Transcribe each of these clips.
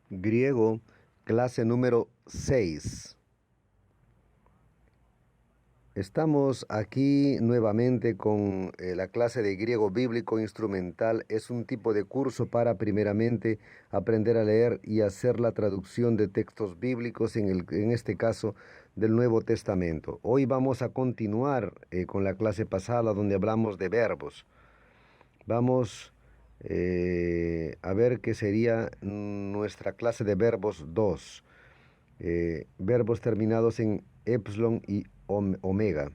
Griego, clase número 6. Estamos aquí nuevamente con la clase de griego bíblico instrumental. Es un tipo de curso para primeramente aprender a leer y hacer la traducción de textos bíblicos, en este caso del Nuevo Testamento. Hoy vamos a continuar con la clase pasada donde hablamos de verbos. Vamos a ver qué sería nuestra clase de verbos 2. Verbos terminados en epsilon y omega.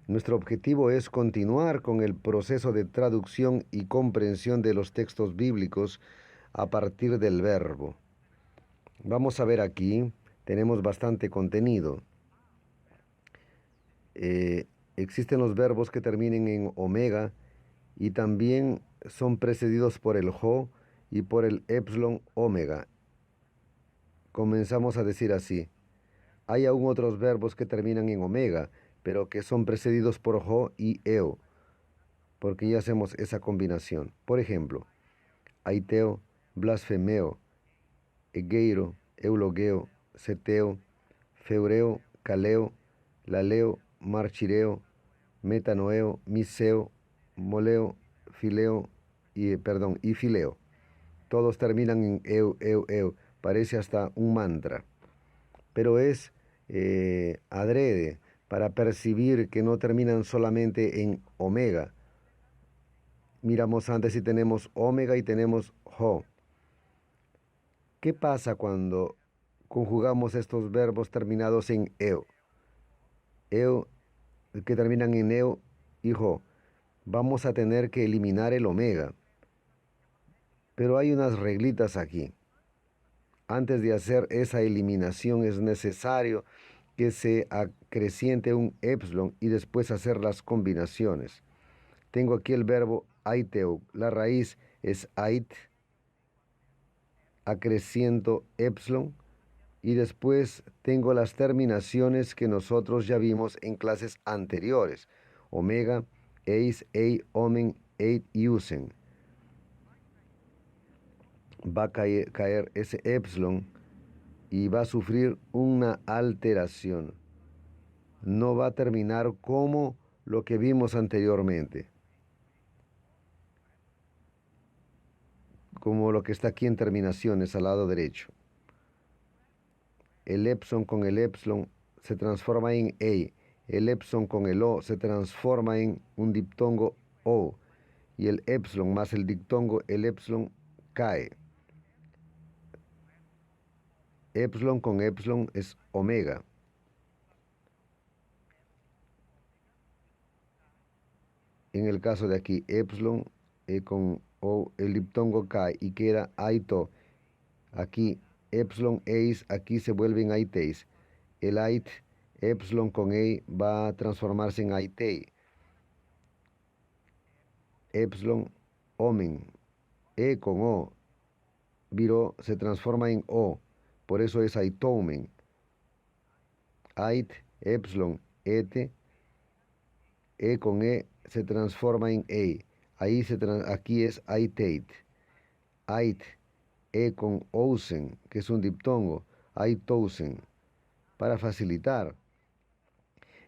Nuestro objetivo es continuar con el proceso de traducción y comprensión de los textos bíblicos a partir del verbo. Vamos a ver aquí, tenemos bastante contenido. Existen los verbos que terminen en omega y también son precedidos por el jo y por el epsilon omega. Comenzamos a decir así. Hay aún otros verbos que terminan en omega, pero que son precedidos por jo y eo, porque ya hacemos esa combinación. Por ejemplo, aiteo, blasfemeo, egeiro, eulogeo, seteo, feureo, caleo, laleo, marchireo, metanoeo, miseo, moleo, fileo y fileo. Todos terminan en eu, eu, eu. Parece hasta un mantra. Pero es adrede para percibir que no terminan solamente en omega. Miramos antes si tenemos omega y tenemos jo. ¿Qué pasa cuando conjugamos estos verbos terminados en eo? Eo, que terminan en eo y jo. Vamos a tener que eliminar el omega. Pero hay unas reglitas aquí. Antes de hacer esa eliminación es necesario que se acreciente un epsilon y después hacer las combinaciones. Tengo aquí el verbo aiteu. La raíz es ait, acreciento epsilon y después tengo las terminaciones que nosotros ya vimos en clases anteriores. Omega, eis, ei, omen, eit y usen. Va a caer ese epsilon y va a sufrir una alteración. No va a terminar como lo que vimos anteriormente, como lo que está aquí en terminaciones al lado derecho. El epsilon con el epsilon se transforma en ei, el epsilon con el o se transforma en un diptongo o, y el epsilon más el diptongo, el epsilon cae. Epsilon con epsilon es omega. En el caso de aquí, epsilon con o, el diptongo cae y queda aito. Aquí epsilon eis, aquí se vuelven aiteis. El ait, epsilon con ei, va a transformarse en aitei. Epsilon omen, e con o, viro se transforma en o, por eso es aitomen. Ait, epsilon, ete, e con e se transforma en e. Aquí es aiteit. Ait, e con ousen, que es un diptongo, aitousen. Para facilitar.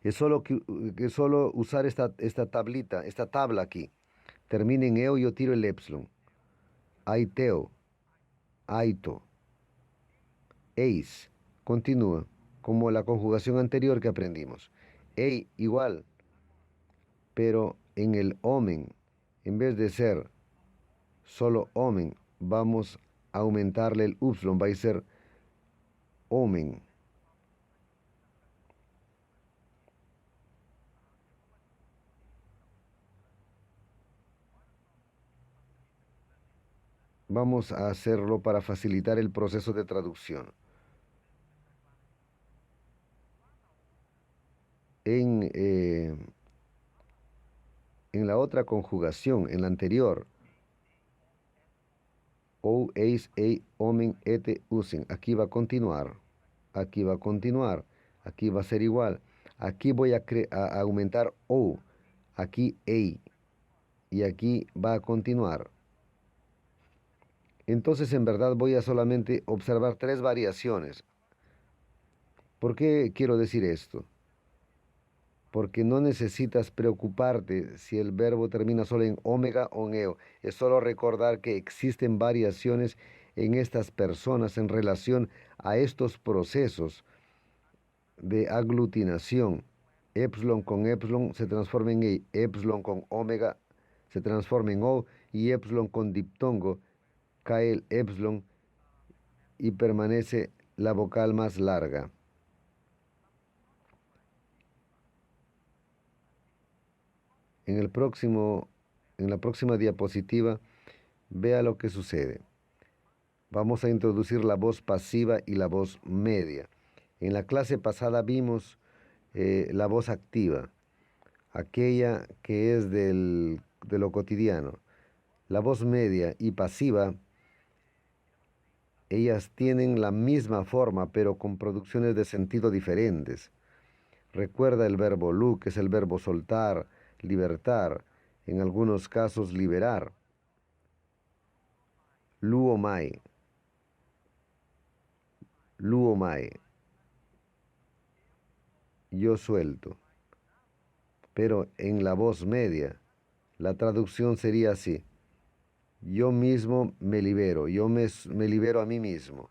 Es solo usar esta tablita, esta tabla aquí. Termina en eo, yo tiro el epsilon. Aiteo, aito, eis. Continúa, como la conjugación anterior que aprendimos. Ei igual, pero en el omen, en vez de ser solo omen, vamos a aumentarle el upsilon, va a ser omen. Vamos a hacerlo para facilitar el proceso de traducción. En, eh, en la otra conjugación, en la anterior, o, eis, ei, omen, ete, usen. Aquí va a continuar. Aquí va a continuar. Aquí va a ser igual. Aquí voy a aumentar o. Aquí ei. Y aquí va a continuar. Entonces en verdad voy a solamente observar tres variaciones. ¿Por qué quiero decir esto? Porque no necesitas preocuparte si el verbo termina solo en omega o en eo. Es solo recordar que existen variaciones en estas personas en relación a estos procesos de aglutinación. Epsilon con epsilon se transforma en e, epsilon con omega se transforma en o y epsilon con diptongo cae el epsilon y permanece la vocal más larga. En en la próxima diapositiva, vea lo que sucede. Vamos a introducir la voz pasiva y la voz media. En la clase pasada vimos la voz activa, aquella que es de lo cotidiano. La voz media y pasiva, ellas tienen la misma forma, pero con producciones de sentido diferentes. Recuerda el verbo lu, que es el verbo soltar, libertar, en algunos casos liberar. Luomai, luomai, yo suelto. Pero en la voz media, la traducción sería así: yo mismo me libero, me libero a mí mismo.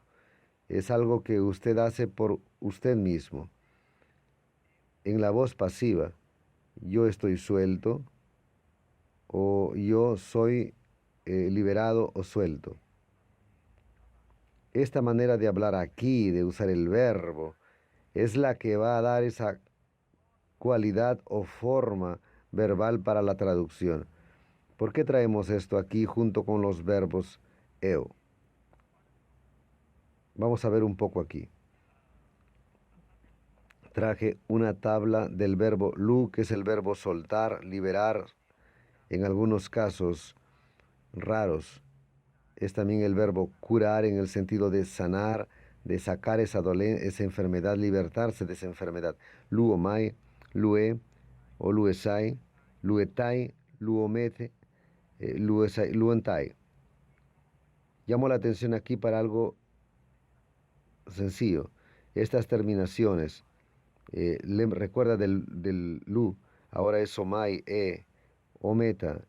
Es algo que usted hace por usted mismo. En la voz pasiva, yo estoy suelto o yo soy liberado o suelto. Esta manera de hablar aquí, de usar el verbo, es la que va a dar esa cualidad o forma verbal para la traducción. ¿Por qué traemos esto aquí junto con los verbos eo? Vamos a ver un poco aquí. Traje una tabla del verbo lu, que es el verbo soltar, liberar, en algunos casos raros. Es también el verbo curar en el sentido de sanar, de sacar esa enfermedad, libertarse de esa enfermedad. Luomai, lue o luesai, luetai, luomete, luentai. Llamo la atención aquí para algo sencillo. Estas terminaciones, recuerda del lu, ahora es omai, ometa,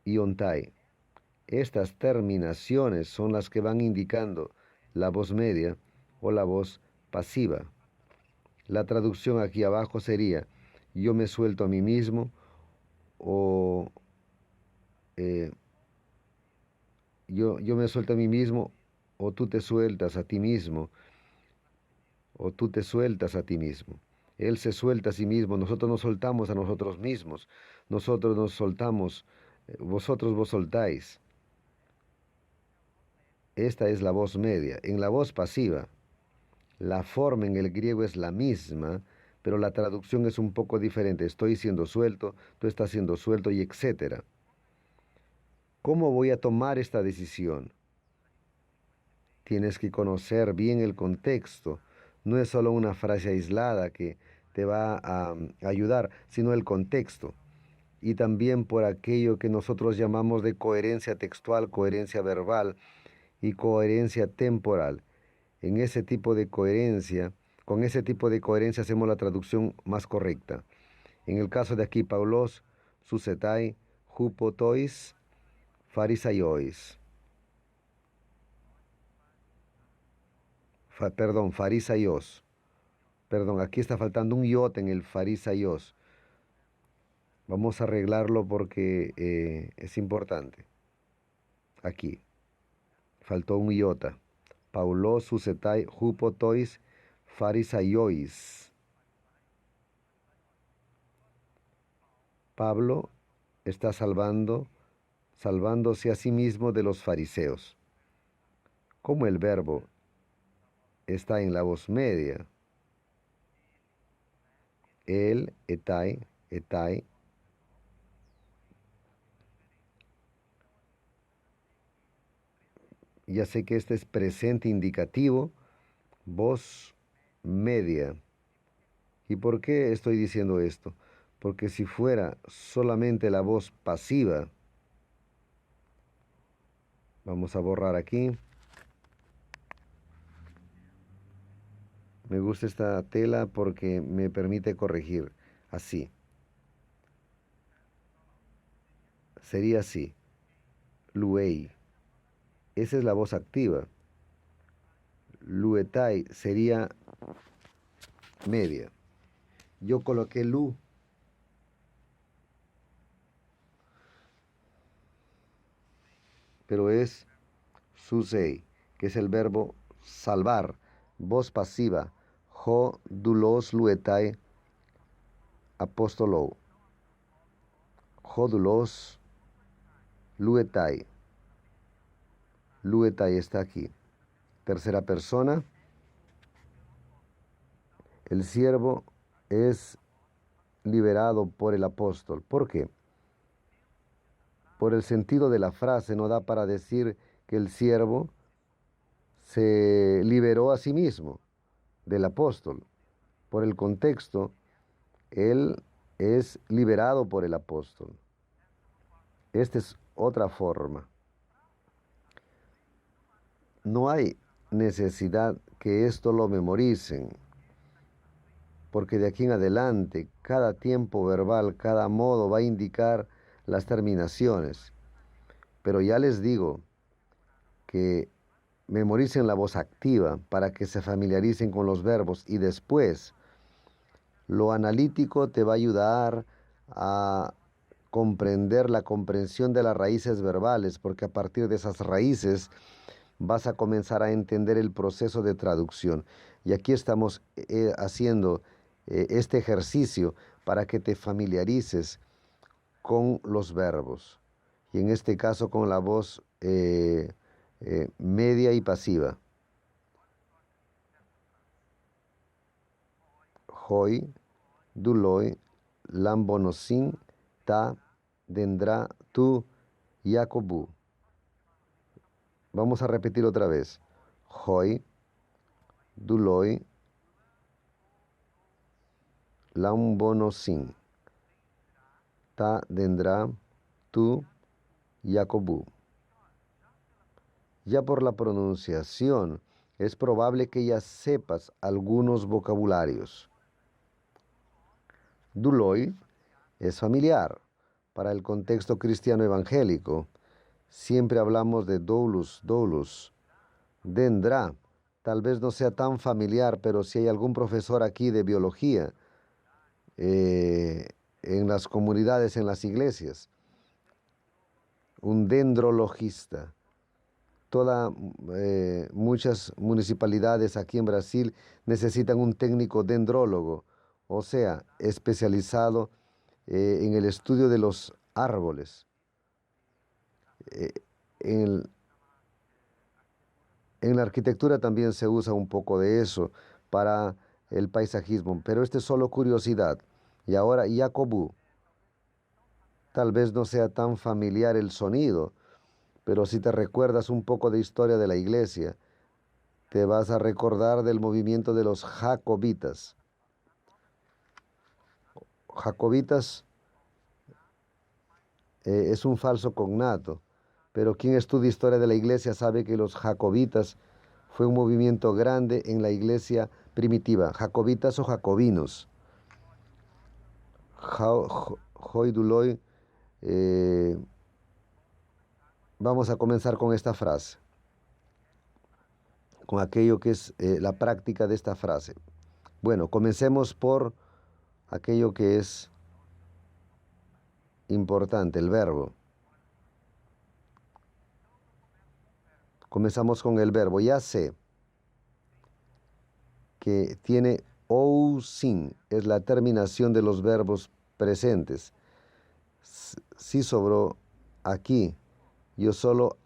y ontai. Estas terminaciones son las que van indicando la voz media o la voz pasiva. La traducción aquí abajo sería: yo me suelto a mí mismo o eh, yo me suelto a mí mismo o tú te sueltas a ti mismo o tú te sueltas a ti mismo. Él se suelta a sí mismo, nosotros nos soltamos a nosotros mismos, nosotros nos soltamos, vosotros vos soltáis. Esta es la voz media. En la voz pasiva, la forma en el griego es la misma, pero la traducción es un poco diferente. Estoy siendo suelto, tú estás siendo suelto y etcétera. ¿Cómo voy a tomar esta decisión? Tienes que conocer bien el contexto. No es solo una frase aislada que te va a ayudar, sino el contexto. Y también por aquello que nosotros llamamos de coherencia textual, coherencia verbal y coherencia temporal. En ese tipo de coherencia, con ese tipo de coherencia hacemos la traducción más correcta. En el caso de aquí, Paulos, susetai, hupotois, farisaiois. Perdón, farisaios. Perdón, aquí está faltando un iot en el farisaios. Vamos a arreglarlo porque es importante. Aquí, faltó un iota. Paulos, susetai, hupotois, farisaiois. Pablo está salvándose a sí mismo de los fariseos. Como el verbo está en la voz media, el, etai, ya sé que este es presente indicativo, voz media. ¿Y por qué estoy diciendo esto? Porque si fuera solamente la voz pasiva, Vamos a borrar aquí. Me gusta esta tela porque me permite corregir. Así. Sería así. Luei. Esa es la voz activa. Luetai sería media. Yo coloqué lu, pero es susei, que es el verbo salvar. Voz pasiva. Ho dulos luetai apostolou. Ho dulos luetai. Luetai está aquí. Tercera persona. El siervo es liberado por el apóstol. ¿Por qué? Por el sentido de la frase no da para decir que el siervo se liberó a sí mismo del apóstol. Por el contexto, él es liberado por el apóstol. Esta es otra forma. No hay necesidad que esto lo memoricen, porque de aquí en adelante, cada tiempo verbal, cada modo va a indicar las terminaciones. Pero ya les digo que memoricen la voz activa para que se familiaricen con los verbos y después lo analítico te va a ayudar a comprender la comprensión de las raíces verbales, porque a partir de esas raíces vas a comenzar a entender el proceso de traducción. Y aquí estamos haciendo este ejercicio para que te familiarices con los verbos, y en este caso con la voz media y pasiva. Hoi, duloi, lambonosin, ta, dendra, tu, yacobu. Vamos a repetir otra vez. Hoi, duloi, lambonosin, ta, dendra, tu, yacobu. Ya por la pronunciación, es probable que ya sepas algunos vocabularios. Duloi es familiar. Para el contexto cristiano evangélico, siempre hablamos de doulos, doulos. Dendra, tal vez no sea tan familiar, pero si hay algún profesor aquí de biología, en las comunidades, en las iglesias, un dendrologista. Muchas municipalidades aquí en Brasil necesitan un técnico dendrólogo, o sea, especializado en el estudio de los árboles. Eh, en, en la arquitectura también se usa un poco de eso para el paisajismo, pero esto es solo curiosidad. Y ahora, Yacobu, tal vez no sea tan familiar el sonido, pero si te recuerdas un poco de historia de la iglesia, te vas a recordar del movimiento de los jacobitas. Jacobitas es un falso cognato, pero quien estudia historia de la iglesia sabe que los jacobitas fue un movimiento grande en la iglesia primitiva, jacobitas o jacobinos. Hoy vamos a comenzar con esta frase, con aquello que es la práctica de esta frase. Bueno, comencemos por aquello que es importante, el verbo. Comenzamos con el verbo. Ya sé que tiene ou sin, es la terminación de los verbos presentes. Si sobró aquí, yo solo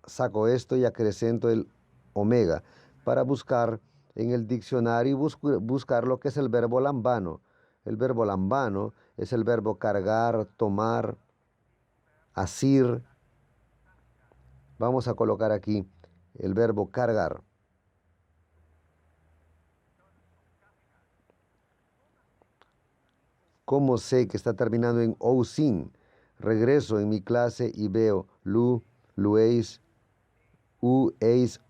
saco esto y acrecento el omega para buscar en el diccionario y buscar lo que es el verbo lambano. El verbo lambano es el verbo cargar, tomar, asir. Vamos a colocar aquí el verbo cargar. ¿Cómo sé que está terminando en ou sin? Regreso en mi clase y veo lu, lueis, u, eis,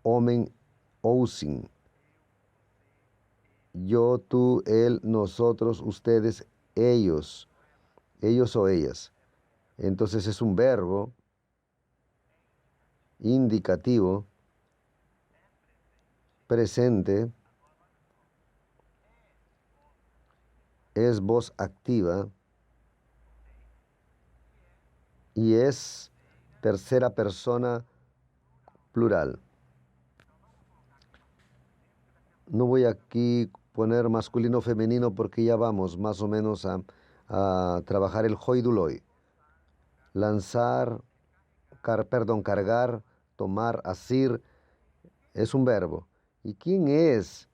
omen, ousin. Yo, tú, él, nosotros, ustedes, ellos o ellas. Entonces es un verbo indicativo, presente, es voz activa y es tercera persona plural. No voy aquí poner masculino o femenino porque ya vamos más o menos a trabajar el hoiduloi. Lanzar, cargar, tomar, asir, es un verbo. ¿Y quién es?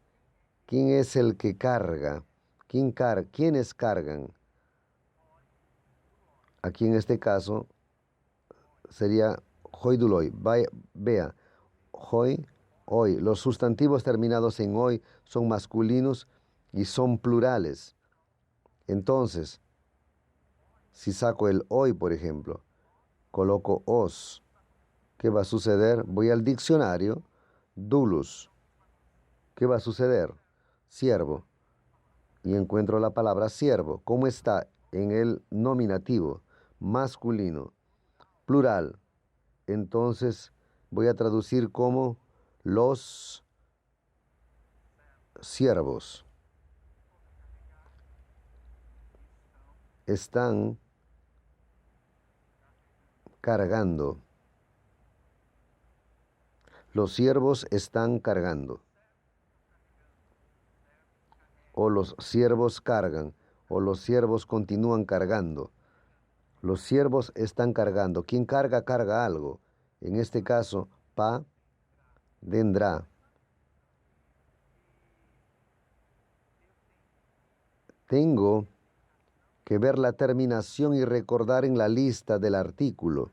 ¿Quién es el que carga? ¿Quiénes cargan? Aquí en este caso sería hoiduloi. Vea, hoi, hoy. Los sustantivos terminados en hoy son masculinos y son plurales. Entonces, si saco el hoy, por ejemplo, coloco os, ¿qué va a suceder? Voy al diccionario, dulus. ¿Qué va a suceder? Siervo. Y encuentro la palabra siervo. ¿Cómo está en el nominativo? Masculino. Plural. Entonces voy a traducir como los siervos están cargando. Los siervos están cargando. O los siervos cargan. O los siervos continúan cargando. Los siervos están cargando. ¿Quién carga? Carga algo. En este caso, pa, dendrá. Tengo que ver la terminación y recordar en la lista del artículo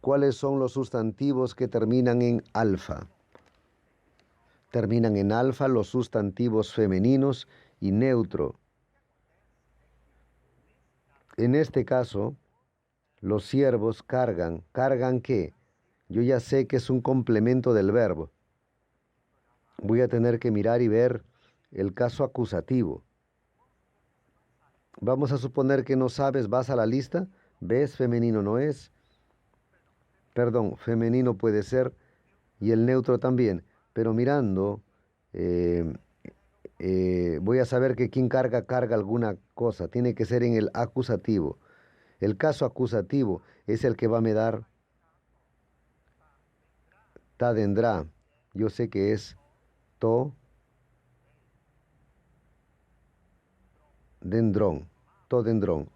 cuáles son los sustantivos que terminan en alfa. Terminan en alfa los sustantivos femeninos y neutro. En este caso, los siervos cargan. ¿Cargan qué? Yo ya sé que es un complemento del verbo. Voy a tener que mirar y ver el caso acusativo. Vamos a suponer que no sabes, vas a la lista, ves femenino no es, perdón, femenino puede ser y el neutro también, pero mirando eh, voy a saber que quien carga alguna cosa, tiene que ser en el acusativo. El caso acusativo es el que va a me dar ta dendrá. Yo sé que es to dendrón, to dendrón.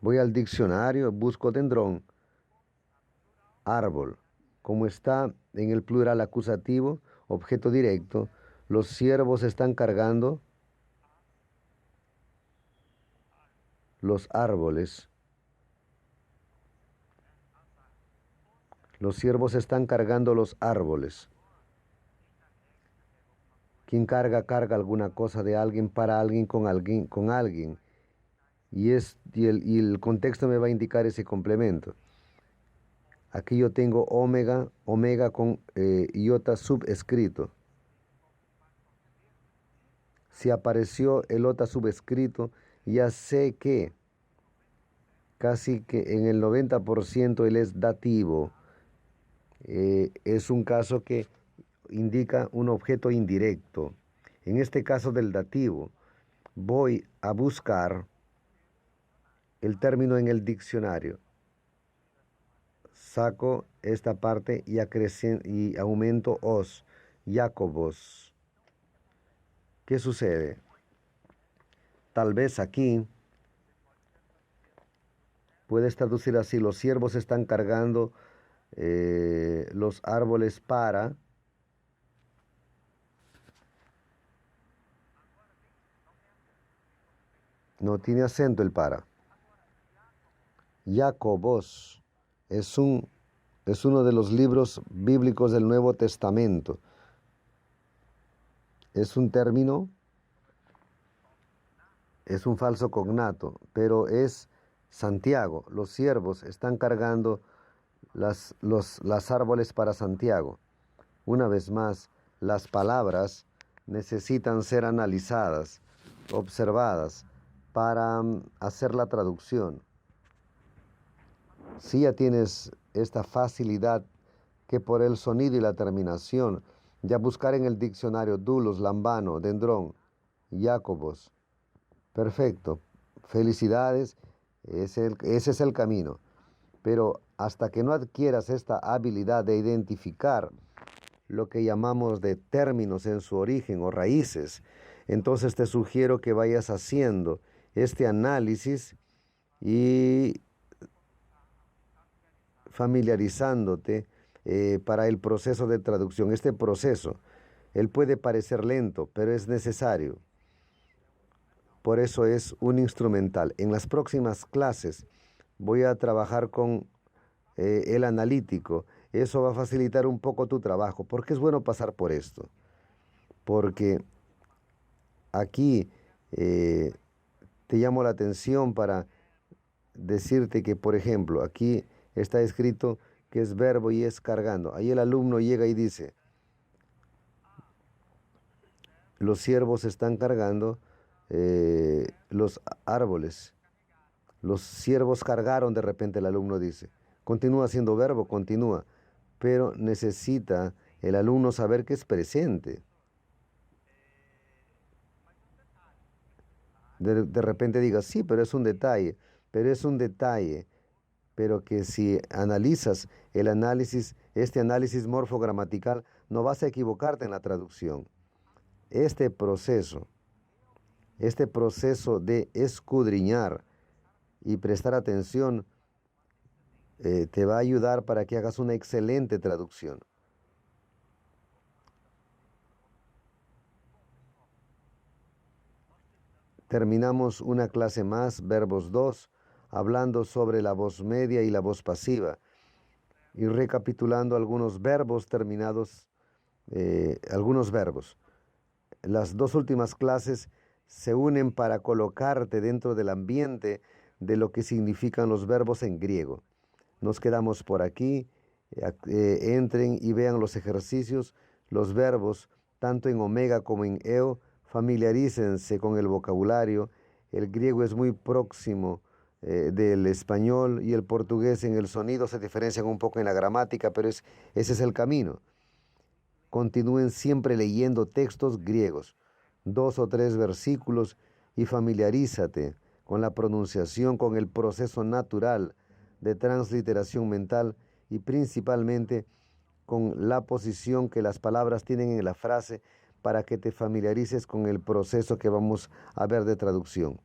Voy al diccionario, busco dendrón, árbol. Como está en el plural acusativo, objeto directo, los siervos están cargando los árboles. Los siervos están cargando los árboles. Quien carga alguna cosa de alguien, para alguien, con alguien, con alguien. Y el contexto me va a indicar ese complemento. Aquí yo tengo omega con iota subescrito. Si apareció el iota subescrito, ya sé que casi que en el 90% él es dativo. Es un caso que indica un objeto indirecto. En este caso del dativo, voy a buscar el término en el diccionario. Saco esta parte y aumento os, Jacobos. ¿Qué sucede? Tal vez aquí puedes traducir así: los siervos están cargando los árboles para. No tiene acento el para. Jacobos es uno de los libros bíblicos del Nuevo Testamento. Es un término, es un falso cognato, pero es Santiago. Los siervos están cargando las árboles para Santiago. Una vez más, las palabras necesitan ser analizadas, observadas, para hacer la traducción. Si ya tienes esta facilidad que por el sonido y la terminación, ya buscar en el diccionario dulos, lambano, dendrón, jacobos. Perfecto. Felicidades. Ese es el camino. Pero hasta que no adquieras esta habilidad de identificar lo que llamamos de términos en su origen o raíces, entonces te sugiero que vayas haciendo este análisis y familiarizándote para el proceso de traducción. Este proceso, él puede parecer lento, pero es necesario. Por eso es un instrumental. En las próximas clases voy a trabajar con el analítico. Eso va a facilitar un poco tu trabajo. ¿Por qué es bueno pasar por esto? Porque aquí te llamo la atención para decirte que, por ejemplo, aquí está escrito que es verbo y es cargando. Ahí el alumno llega y dice, los siervos están cargando los árboles. Los siervos cargaron, de repente el alumno dice. Continúa siendo verbo, continúa. Pero necesita el alumno saber que es presente. De repente diga, sí, pero es un detalle. Pero es un detalle. Pero que si analizas este análisis morfogramatical, no vas a equivocarte en la traducción. Este proceso de escudriñar y prestar atención te va a ayudar para que hagas una excelente traducción. Terminamos una clase más, verbos 2, hablando sobre la voz media y la voz pasiva y recapitulando algunos verbos terminados, algunos verbos. Las dos últimas clases se unen para colocarte dentro del ambiente de lo que significan los verbos en griego. Nos quedamos por aquí. Entren y vean los ejercicios, los verbos, tanto en omega como en eo. Familiarícense con el vocabulario. El griego es muy próximo del español y el portugués en el sonido se diferencian un poco en la gramática, pero ese es el camino. Continúen siempre leyendo textos griegos, 2 o 3 versículos y familiarízate con la pronunciación, con el proceso natural de transliteración mental y principalmente con la posición que las palabras tienen en la frase para que te familiarices con el proceso que vamos a ver de traducción.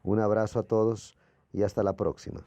Un abrazo a todos y hasta la próxima.